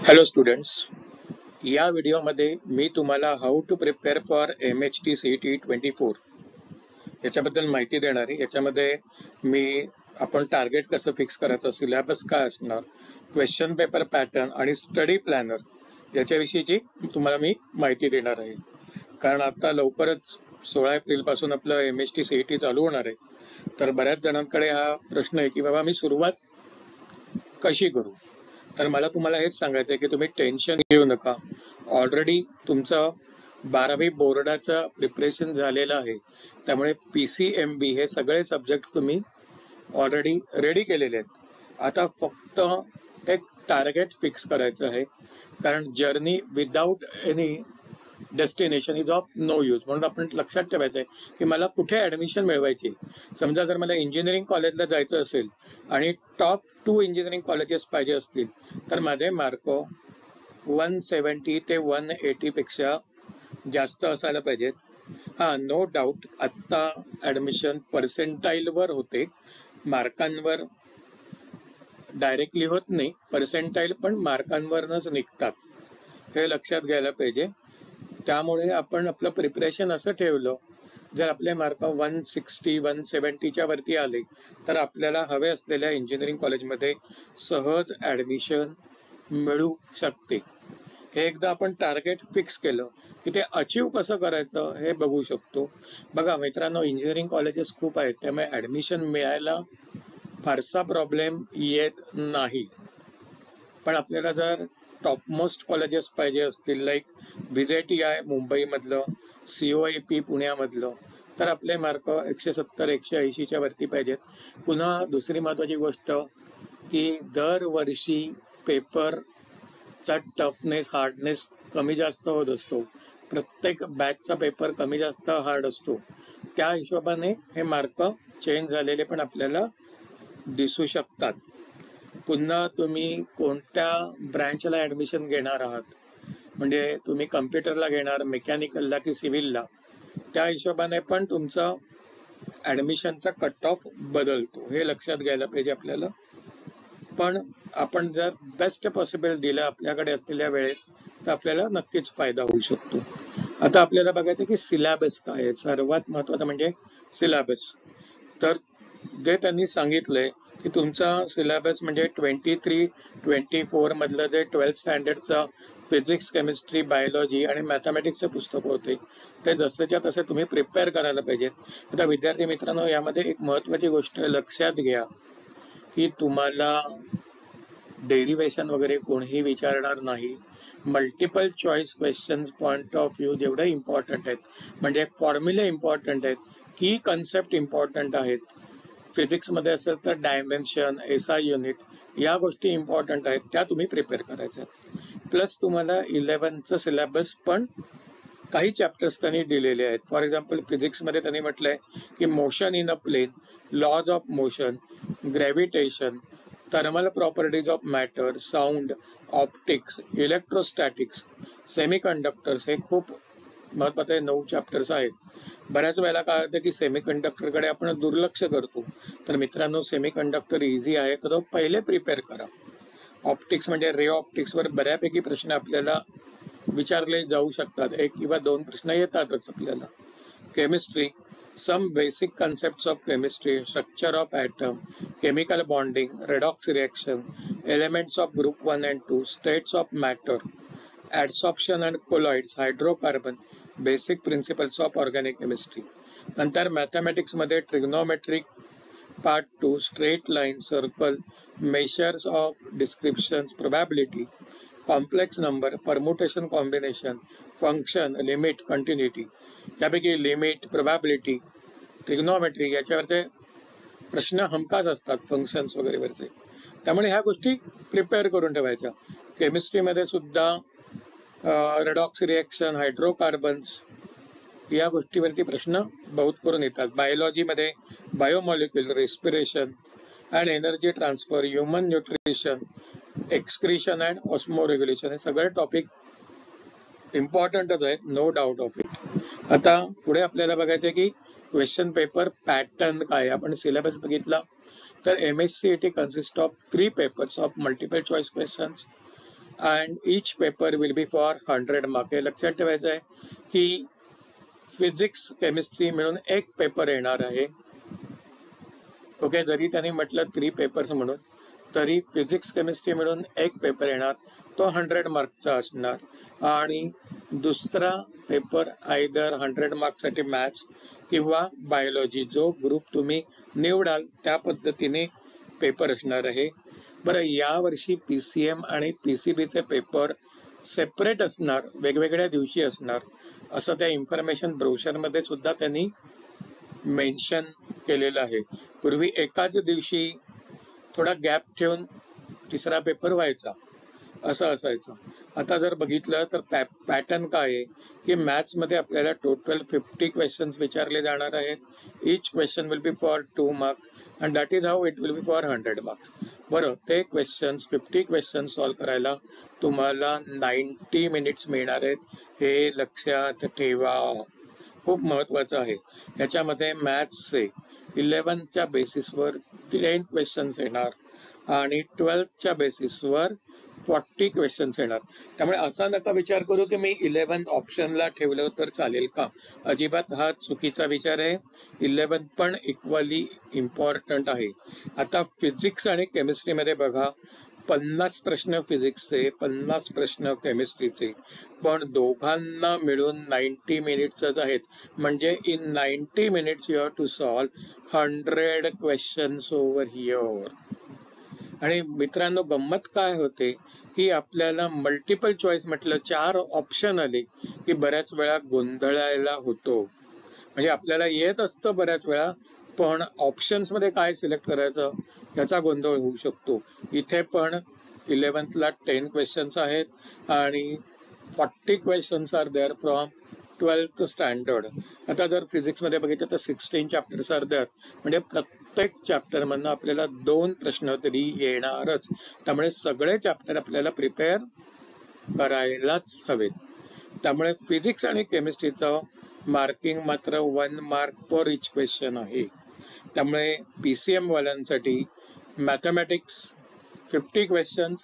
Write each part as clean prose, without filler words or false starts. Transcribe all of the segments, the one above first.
Hello students, या व्हिडिओमध्ये मी तुम्हाला how to prepare for MHT CET 24 याच्याबद्दल माहिती देणार आहे. याच्यामध्ये आपण टार्गेट कसं फिक्स करायचं, सिलेबस काय असणार, क्वेश्चन पेपर पॅटर्न आणि स्टडी प्लॅनर याच्याविषयीची तुम्हाला मी माहिती देणार आहे. कारण आता लवकरच 16 एप्रिल पासून आपलं MHT CET चालू होणार आहे. तर बऱ्याच जणांकडे हा प्रश्न आहे की बाबा मी सुरुवात कशी करू. तर मला तुम्हाला हेच सांगायचं आहे की तुम्ही टेन्शन घेऊ नका. ऑलरेडी तुमचं 12वी बोर्डाचं प्रिपरेशन झालेलं आहे. त्यामुळे PCMB हे सगळे सब्जेक्ट तुम्ही ऑलरेडी रेडी केलेले आहेत. आता फक्त एक टार्गेट फिक्स करायचं आहे, कारण journey without any destination is of no use. म्हणून आपण लक्षात ठेवायचं आहे की मला कुठे ऍडमिशन मिळवायची. समजा जर मला इंजिनिअरिंग कॉलेजला जायचं असेल आणि टॉप 2 इंजिनिअरिंग कॉलेजेस पाहिजे असतील तर माझे मार्क 170 ते 180 पेक्षा जास्त असायला पाहिजेत. नो डाऊट आत्ता ऍडमिशन पर्सेंटाईलवर होते, मार्कांवर डायरेक्टली होत नाही. पर्सेंटाईल पण मार्कांवरच निघतात, हे लक्षात घ्यायला पाहिजे. त्यामुळे आपण आपलं प्रिपरेशन असं ठेवलं, जर आपले मार्क 160 170च्या वरती आले तर आपल्याला हवे असलेल्या इंजिनिअरिंग कॉलेजमध्ये सहज ऍडमिशन मिळू शकते. हे एकदा आपण टार्गेट फिक्स केलं की ते अचीव कसं करायचं हे बघू शकतो. बघा मित्रांनो, इंजिनिअरिंग कॉलेजेस खूप आहेत, त्यामुळे ऍडमिशन मिळायला फारसा प्रॉब्लेम येत नाही. पण आपल्याला जर टॉपमोस्ट कॉलेजेस पाहिजे असतील, लाईक VJTI मुंबईमधलं, COIP पुण्यामधलं, तर आपले मार्क 170 180च्या वरती पाहिजेत. पुन्हा दुसरी महत्वाची गोष्ट की दरवर्षी पेपरचा टफनेस, हार्डनेस कमी जास्त होत असतो. प्रत्येक बॅचचा पेपर कमी जास्त हार्ड असतो. त्या हिशोबाने हे मार्क चेंज झालेले पण आपल्याला दिसू शकतात. पुन्हा तुम्ही कोणत्या ब्रँचला ऍडमिशन घेणार आहात, म्हणजे तुम्ही कम्प्युटरला घेणार, मेकॅनिकलला की सिव्हिलला, त्या हिशोबाने पण तुमचा ऍडमिशनचा कट ऑफ बदलतो. हे लक्षात घ्यायला पाहिजे आपल्याला. पण आपण जर बेस्ट पॉसिबल दिलं आपल्याकडे असलेल्या वेळेत तर आपल्याला नक्कीच फायदा होऊ शकतो. आता आपल्याला बघायचं की सिलेबस काय आहे. सर्वात महत्वाचं म्हणजे सिलेबस. तर जे त्यांनी सांगितलंय की तुमचा सिलेबस म्हणजे 23-24 मधलं जे 12th स्टँडर्डचा फिजिक्स, केमिस्ट्री, बायोलॉजी आणि मॅथमॅटिक्सचे पुस्तक होते ते जसेच्या तसे तुम्ही प्रिपेअर करायला पाहिजेत. आता विद्यार्थी मित्रांनो, यामध्ये एक महत्वाची गोष्ट लक्षात घ्या की तुम्हाला डेरिव्हेशन वगैरे कोणीही विचारणार नाही. Multiple choice questions point of view जेवढे इम्पॉर्टंट आहेत, म्हणजे फॉर्म्युले इम्पॉर्टंट आहेत, की कन्सेप्ट इम्पॉर्टंट आहेत. फिजिक्स मध्ये असेल तर डायमेन्शन, SI युनिट, या गोष्टी इम्पॉर्टंट आहेत, त्या तुम्ही प्रिपेअर करायच्या. प्लस तुम्हाला 11th सिलेबस पण काही चॅप्टर्स त्यांनी दिलेले आहेत. फॉर एक्झाम्पल फिजिक्समध्ये त्यांनी म्हटलंय की motion in a plane, laws of motion, gravitation, thermal properties of matter, sound, optics, electrostatics, semiconductors, हे खूप महत्वाचे 9 चॅप्टर्स आहेत. बऱ्याच वेळेला काय होतं की सेमीकंडक्टरकडे आपण दुर्लक्ष करतो. तर मित्रांनो, सेमीकंडक्टर इझी आहे, तर तो पहिले प्रिपेअर करा. ऑप्टिक्स म्हणजे रे ऑप्टिक्सवर बऱ्यापैकी प्रश्न आपल्याला विचारले जाऊ शकतात. 1 किंवा 2 प्रश्न येतातच आपल्याला. Chemistry, some basic concepts of chemistry, structure of atom, chemical bonding, redox reaction, elements of group 1 and 2, states of matter, adsorption and colloids, hydrocarbon, basic principles of organic chemistry. नंतर मॅथमॅटिक्स मध्ये trigonometric part 2, straight line, circle, measures of descriptions, probability, complex number, permutation combination, function, limit, continuity. यापैकी limit, probability, trigonometry याच्यावरचे प्रश्न हमखास असतात, functions वगैरे वरचे. त्यामुळे ह्या गोष्टी प्रिपेअर करून ठेवायच्या. केमिस्ट्रीमध्ये सुद्धा रेडॉक्स रिएक्शन, हायड्रोकार्बन्स, या गोष्टीवरती प्रश्न बहुत करून येतात. बायोलॉजीमध्ये biomolecule, respiration and energy transfer, human nutrition, excretion and osmo regulation, हे सगळे टॉपिक इम्पॉर्टंटच आहेत, नो डाऊट ऑफ इट. आता पुढे आपल्याला बघायचं की क्वेश्चन पेपर पॅटर्न काय. आपण सिलेबस बघितला तर MHCET consist of 3 papers of multiple choice questions, and each paper will be for 100 mark. हे लक्षात ठेवायचं आहे की फिजिक्स केमिस्ट्री मिळून एक पेपर येणार आहे. ओके, जरी त्यांनी म्हटलं 3 पेपर्स म्हणून, तरी फिजिक्स केमिस्ट्री मिळून एक पेपर येणार, तो 100 मार्कचा असणार. आणि दुसरा पेपर आयदर 100 मार्क्ससाठी मॅथ्स किंवा बायोलॉजी, जो ग्रुप तुम्ही निवडाल त्या पद्धतीने पेपर असणार आहे. बरं, यावर्षी PCM आणि PCBचे पेपर सेपरेट असणार, वेगवेगळ्या दिवशी असणार, असं त्या इन्फॉर्मेशन ब्रोशरमध्ये सुद्धा त्यांनी मेन्शन केलेलं आहे. पूर्वी एकाच दिवशी थोडा गॅप ठेवून तिसरा पेपर व्हायचा, असं असायचं. आता जर बघितलं तर पॅटर्न काय आहे की मॅथ्समध्ये आपल्याला टोटल 50 क्वेश्चन्स विचारले जाणार आहेत. Each question will be for 2 marks and that is how it will be for 100 marks. बरं, ते क्वेश्चन्स 50 क्वेश्चन्स सॉल्व्ह करायला तुम्हाला 90 मिनिट्स मिळणार आहेत. हे लक्षात ठेवा, खूप महत्वाचं आहे. याच्यामध्ये मॅथ्सचे 11च्या बेसिसवर 10 क्वेश्चन्स येणार आणि 12च्या बेसिसवर 40 क्वेश्चन्स येणार. त्यामुळे असा नका विचार करू की मी 11th ऑप्शनला ठेवलं तर चालेल का. अजिबात हा चुकीचा विचार आहे. 11th पण इक्वली इम्पॉर्टंट आहे. आता फिजिक्स आणि केमिस्ट्रीमध्ये बघा, 50 प्रश्न फिजिक्सचे, 50 प्रश्न केमिस्ट्रीचे, पण दोघांना मिळून 90 मिनिट्सच आहेत. म्हणजे in 90 minutes you have to solve 100 questions over here. आणि मित्रांनो, गंमत काय होते की आपल्याला मल्टिपल चॉईस म्हटलं, 4 ऑप्शन आले की बऱ्याच वेळा गोंधळायला होतो. म्हणजे आपल्याला येत असतं बऱ्याच वेळा, पण ऑप्शन्स मध्ये काय सिलेक्ट करायचं याचा गोंधळ होऊ शकतो. इथे पण 11thला 10 क्वेश्चन्स आहेत आणि 40 questions are there from 12th standard. आता जर फिजिक्स मध्ये बघितलं तर 16 चॅप्टर्स आर देअर, म्हणजे प्रत्येक चॅप्टर मधनं आपल्याला 2 प्रश्न तरी येणारच. त्यामुळे सगळे चॅप्टर आपल्याला प्रिपेअर करायलाच हवेत. त्यामुळे फिजिक्स आणि केमिस्ट्रीचं मार्किंग मात्र 1 मार्क फॉर इच क्वेश्चन आहे. त्यामुळे PCM वाल्यांसाठी mathematics 50 questions,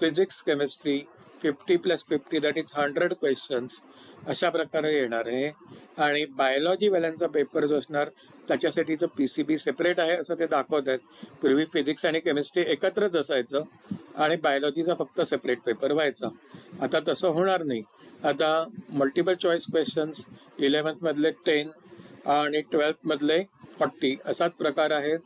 physics chemistry 50 + 50 that is 100 questions अशा प्रकारे येणार आहे. आणि बायोलॉजी वाल्यांचा पेपर जो असणार त्याच्यासाठीचं PCB सेपरेट आहे असं ते दाखवत आहेत. पूर्वी फिजिक्स आणि केमिस्ट्री एकत्रच असायचं आणि बायोलॉजीचा फक्त सेपरेट पेपर व्हायचा. आता तसं होणार नाही. आता मल्टिपल चॉईस क्वेश्चन्स 11th मधले 10 आणि 12th मधले 40 असाच प्रकार आहे.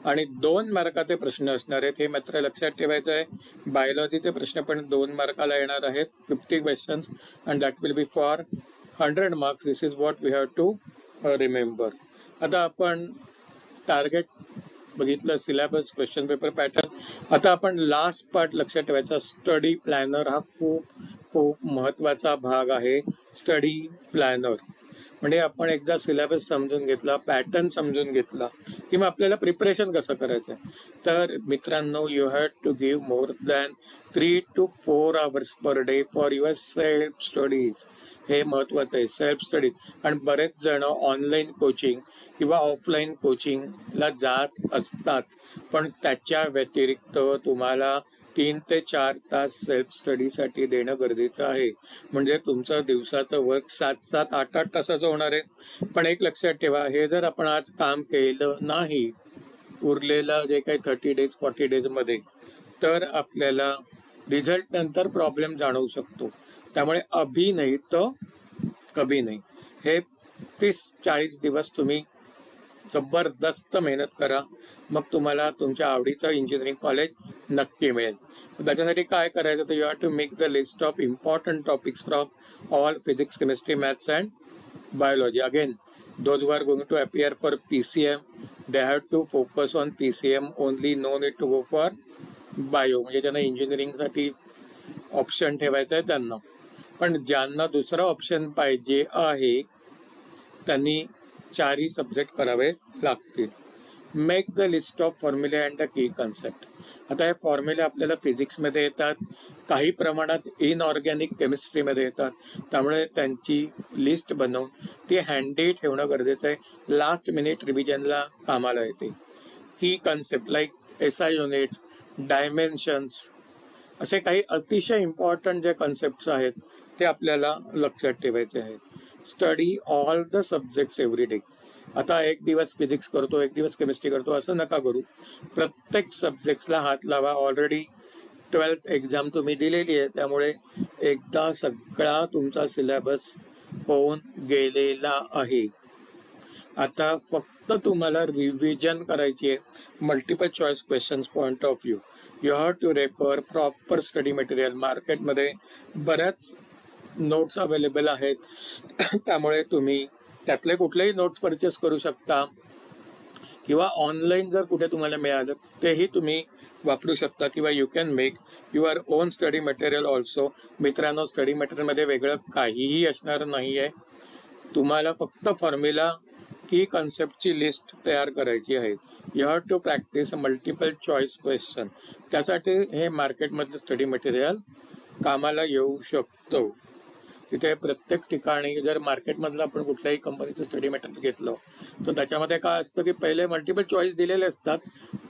आणि 2 मार्काचे प्रश्न असणार आहेत, हे मात्र लक्षात ठेवायचं आहे. बायोलॉजीचे प्रश्न पण 2 मार्काला येणार आहेत, 50 questions and that will be for 100 marks. This is what we have to remember. आता आपण टार्गेट बघितलं, सिलेबस, क्वेश्चन पेपर पॅटर्न. आता आपण लास्ट पार्ट लक्षात ठेवायचा, स्टडी प्लॅनर. हा खूप महत्वाचा भाग आहे. स्टडी प्लॅनर म्हणजे आपण एकदा सिलेबस समजून घेतला, पॅटर्न समजून घेतला की मग आपल्याला प्रिपरेशन कसं करायचं. तर मित्रांनो, you have to give more than 3 to 4 hours per day for your self studies. हे महत्वाचं आहे, सेल्फ स्टडी. आणि बरेच जण ऑनलाईन कोचिंग किंवा ऑफलाईन कोचिंगला जात असतात, पण त्याच्या व्यतिरिक्त तुम्हाला 3 ते 4 तास सेल्फ स्टडीसाठी देणं गरजेचं आहे. म्हणजे तुमचं दिवसाचं वर्क 7-7, 8-8 तासाचं होणार आहे. पण एक लक्षात ठेवा, हे जर आपण आज काम केलं नाही उरलेलं जे काही 30 days 40 days मध्ये, तर आपल्याला रिझल्ट नंतर प्रॉब्लेम जाणवू शकतो. त्यामुळे अभी नाही तो कभी नाही. हे 30-40 दिवस तुम्ही जबरदस्त मेहनत करा, मग तुम्हाला तुमच्या आवडीचं इंजिनिअरिंग कॉलेज नक्की मिळेल. त्याच्यासाठी काय करायचं, तर you have to make the list of important topics from all physics, chemistry, maths and biology. Again, those who are going to appear for PCM, they have to focus on PCM only, no need to go for bio. म्हणजे त्यांना engineering साठी option ठेवायचा आहे त्यांना. पण ज्यांना दुसरा option पाहिजे आहे त्यांनी 4ही सब्जेक्ट करावे लागतील. मेक द लिस्ट ऑफ फॉर्म्युले अँड द की कन्सेप्ट. आता हे फॉर्म्युले आपल्याला फिजिक्समध्ये येतात, काही प्रमाणात इनऑर्गॅनिक केमिस्ट्रीमध्ये येतात. त्यामुळे त्यांची लिस्ट बनवून ती हँडी ठेवणं गरजेचं आहे. लास्ट मिनिट रिव्हिजनला कामाला येते. की concept like SI units, dimensions असे काही अतिशय इम्पॉर्टंट जे कन्सेप्ट आहेत ते आपल्याला लक्षात ठेवायचे आहेत. Study all the subjects every day. आता एक दिवस फिजिक्स करतो, एक दिवस केमिस्ट्री करतो असं नका करू. प्रत्येक सब्जेक्टला हात लावा. ऑलरेडी 12th एक्झाम तुम्ही दिलेली आहे, त्यामुळे एकदा सगळा तुमचा सिलेबस होऊन गेलेला आहे. आता फक्त तुम्हाला रिव्हिजन करायची आहे multiple choice questions point of view. You have to refer proper study material. मार्केटमध्ये बऱ्याच नोट्स अवेलेबल आहेत, त्यामुळे तुम्ही त्यातले कुठलेही नोट्स परचेस करू शकता किंवा ऑनलाईन जर कुठे तुम्हाला मिळालं तेही तुम्ही वापरू शकता, किंवा you can make your on study material also. मित्रांनो, स्टडी मटेरियलमध्ये वेगळं काहीही असणार नाही आहे. तुम्हाला फक्त फॉर्म्युला की कन्सेप्टची लिस्ट तयार करायची आहे. You have to practice multiple choice question. त्यासाठी हे मार्केटमधलं स्टडी मटेरियल कामाला येऊ शकतो. तिथे प्रत्येक ठिकाणी जर मार्केटमधलं आपण कुठल्याही कंपनीचं स्टडी मटेरियल घेतलं तर त्याच्यामध्ये काय असतं की पहिले मल्टिपल चॉईस दिलेले असतात,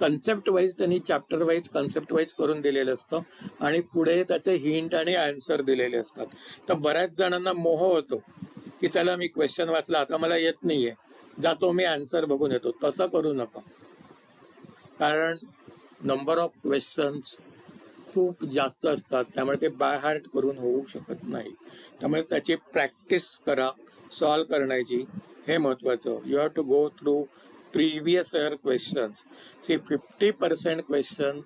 कन्सेप्ट वाईज त्यांनी चॅप्टर वाईज कन्सेप्ट वाईज करून दिलेलं असतं आणि पुढे त्याचे हिंट आणि आन्सर दिलेले असतात. तर बऱ्याच जणांना मोह होतो की चला मी क्वेश्चन वाचला, आता मला येत नाहीये, जातो मी आन्सर बघून येतो. तसं करू नका, कारण नंबर ऑफ क्वेश्चन्स खूप जास्त असतात, त्यामुळे ते बाय हार्ट करून होऊ शकत नाही. त्यामुळे त्याची प्रॅक्टिस करा सॉल्व करण्याची, हे महत्वाचं. You have to go through previous year questions. 50% question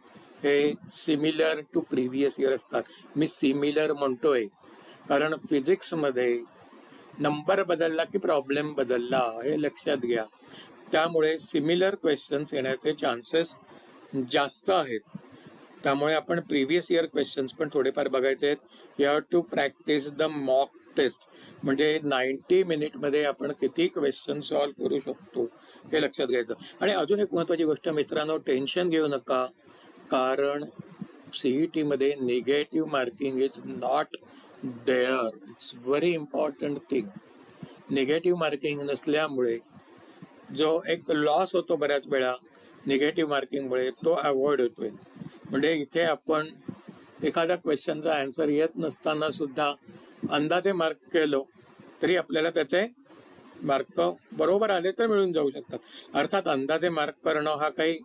हे सिमिलर टू प्रिव्हियस इयर असतात. मी सिमिलर म्हणतोय कारण फिजिक्समध्ये नंबर बदलला की प्रॉब्लेम बदलला, हे लक्षात घ्या. त्यामुळे सिमिलर क्वेश्चन्स येण्याचे चान्सेस जास्त आहेत. त्यामुळे आपण प्रिव्हियस इयर क्वेश्चन्स पण थोडेफार बघायचे आहेत. You have to practice the mock test. म्हणजे 90 मिनिटमध्ये आपण किती क्वेश्चन सॉल्व करू शकतो हे लक्षात घ्यायचं. आणि अजून एक महत्वाची गोष्ट मित्रांनो, टेन्शन घेऊ नका, कारण सीईटी मध्ये negative marking is not there. It's very important thing. Negative marking नसल्यामुळे जो एक लॉस होतो बऱ्याच वेळा निगेटिव्ह मार्किंगमुळे, तो अवॉइड होतोय. म्हणजे इथे आपण एखाद्या क्वेश्चनचा आन्सर येत नसताना सुद्धा अंदाजे मार्क केलो तरी आपल्याला त्याचे मार्क बरोबर आले तर मिळून जाऊ शकतात. अर्थात अंदाजे मार्क करणं हा काही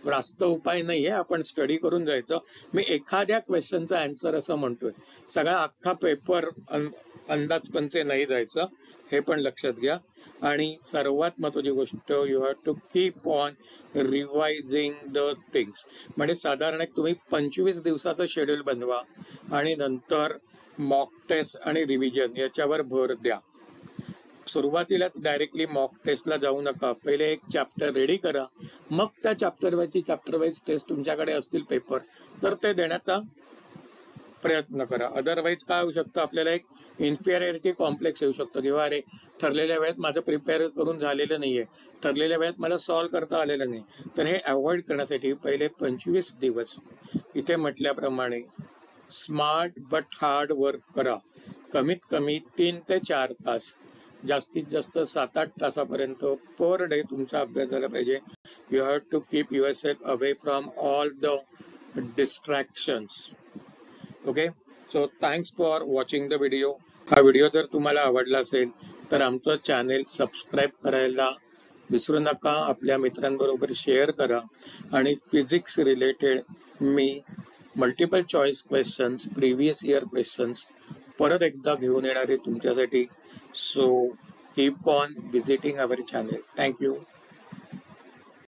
रास्त उपाय नाहीये, आपण स्टडी करून जायचं. मी एखाद्या क्वेश्चनचा आन्सर असं म्हणतोय, सगळा अख्खा पेपर अंदाजपंचे नाही जायचं, हे पण लक्षात घ्या. आणि सर्वात महत्वाची गोष्ट, you have to keep on revising the things. म्हणजे साधारण एक तुम्ही 25 दिवसाचं शेड्यूल बनवा आणि नंतर मॉक टेस्ट आणि रिव्हिजन याच्यावर भर द्या. सुरुवातीलाच डायरेक्टली मॉक टेस्टला जाऊ नका. पहिले एक चॅप्टर रेडी करा, मग त्या चॅप्टर वाईज टेस्ट तुमच्याकडे असतील पेपर तर ते देण्याचा प्रयत्न करा. अदरवाईज काय होऊ शकतं, आपल्याला एक इन्फिरियरिटी कॉम्प्लेक्स येऊ शकतो किंवा अरे ठरलेल्या वेळेत माझं प्रिपेअर करून झालेलं नाहीये, ठरलेल्या वेळेत मला सॉल्व्ह करता आलेलं नाही. तर हे अवॉइड करण्यासाठी पहिले 25 दिवस इथे म्हटल्याप्रमाणे स्मार्ट बट हार्ड वर्क करा. कमीत कमी 3 ते 4 तास, जास्तीत जास्त 7-8 तासापर्यंत पर डे तुमचा अभ्यास झाला पाहिजे. You have to keep your self away from all the distractions. Okay, so thanks for watching the video. हा व्हिडिओ जर तुम्हाला आवडला असेल तर आमचं चॅनेल सबस्क्राईब करायला विसरू नका. आपल्या मित्रांबरोबर शेअर करा. आणि फिजिक्स रिलेटेड मी multiple choice questions, previous year questions परत एकदा घेऊन येणार आहे तुमच्यासाठी. So keep on visiting our channel. Thank you.